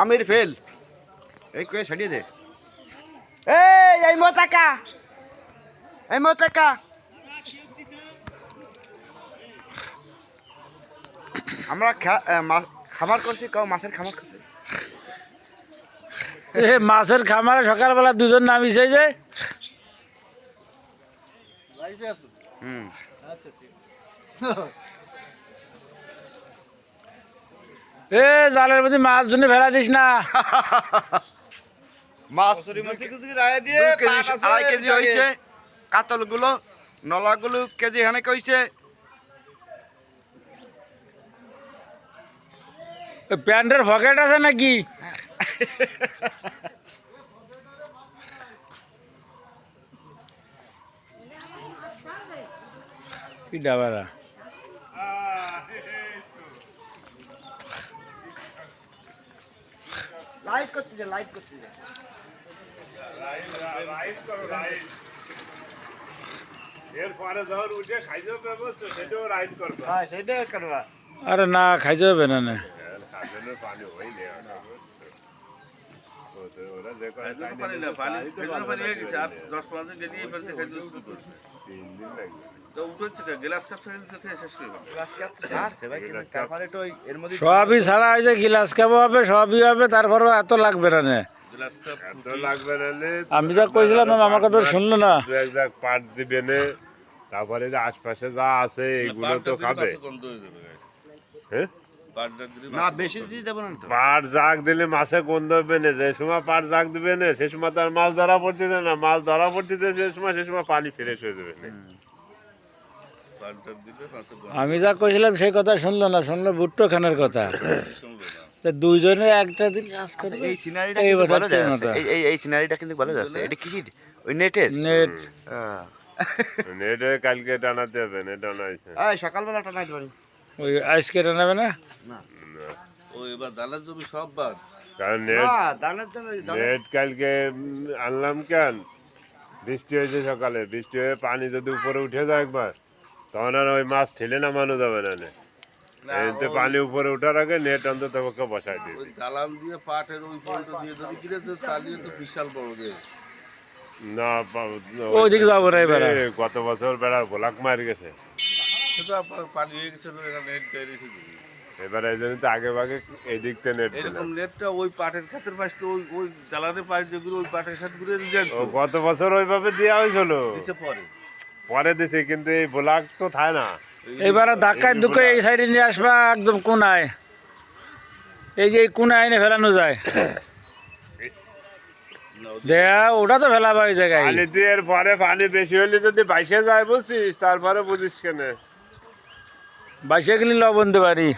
আমির fail এই কয়ে ছাড়িয়ে দে এই মোতাকা আমরা খামার করছি কাউ মাছের খামার করছি মাছের খামারে সকালবেলা দুজন নামিছে যে জালের মধ্যে মাছ জন্য ফেলা দিস না মাছ 2.5 কেজি হয়েছে কাতল গুলো নলা গুলো কেজি হানে কইছে প্যান্টের পকেট আছে নাকি কি ডাবারা লাইট করতে যা লাইট এরপরে যখন উঠে খাইতে ব্যবস্থা সেটাও রাইড করবে হ্যাঁ সেটাই করবা আরে না খাই যাবে না না পানি হইলে ওরা যে পানি না পানি পানি হয়ে গেছে আর 10-15 দিন গেলেই ফেলতে খাইতে শুরু করবে 3 দিন লাগবে তো উঠছে গ্লাস কাপ ছেড়ে শেষ করবে তারপরে তো এর মধ্যে সবই ছাড়া হয়েছে গিলাস খাবো হবে সবই হবে তারপরেও এত লাগবে না নে গ্লাস কাপ এত লাগবে না আমি যা কইছিলাম আমার কথা শুনলো না দু এক জায়গা পাট দিবে না তারপরে যে আশপাশে যা আছে এইগুলো তো খাবে হ্যাঁ না বেশি দিয়ে দেব না তো পাট জাগ দিলে মাছে গন্ধ হবে না যে সময় পাট জাগ দিবে না সে সময় তার মাছ ধরা পড়তেছে না মাছ ধরা পড়তেছে সে সময় পানি ফ্রেশ হয়ে যাবে না আমি যা কইছিলাম সেই কথা শুনলো না শুনলো ভুট্টো খানের কথা তা দুইজনে একটা দিন কাজ করবে এই সিনারিটা এই কিন্তু ভালো বছর যাচ্ছে এই সিনারিটা কিন্তু ভালো যাচ্ছে এটা কি ওই নেটের নেট নেটে কালকে টানাতে হবে নেট টানাইছে এই সকালবেলা টানাইতে পারি ওই আজকে টানাবে না ও এবার দালার জমি সব বাদ কারণ নেট না দানের জন্য নেট কালকে আনলাম কেন বৃষ্টি হয়েছে সকালে বৃষ্টি হয়ে পানি যদি উপরে উঠে যায় একবার তখন আর ওই মাছ ঠেলে নামানো যাবে না এতে পানি উপরে উঠার আগে নেট অন্তত পক্ষে বসাই দিই ওই দালান দিয়ে পাটের ওই পর্যন্ত দিয়ে যদি কিনে তো চালিয়ে তো বিশাল বড় দেয় না ওইদিকে যাবো না এবার গত বছর বেড়ার ভোলাক মার গেছে সেটা পানি হয়ে গেছে নেট দিয়ে রেখে দিবি এবার এই জন্য তো আগে ভাগে এই দিক থেকে নেট এরকম নেটটা ওই পাটের খাতের পাশে ওই দালানের পাশ যেগুলো ওই পাটের খাত ঘুরে দিয়ে ও গত বছর ওইভাবে দেওয়া হয়েছিল পরে পরে দিছে কিন্তু এই ভোলাক তো থাকে না এবার ধাক্কায় দুঃখে এই সাইডে নিয়ে আসবা একদম কোনায় এই যে এই কোনায় এনে ফেলানো যায় দেয়া ওটা তো ফেলাবা ওই জায়গায় পানি দিয়ে পরে পানি বেশি হলে যদি বাইশে যায় বুঝছিস তারপরে বুঝিস কেন বাইশে গেলে লবণ দিতে পারি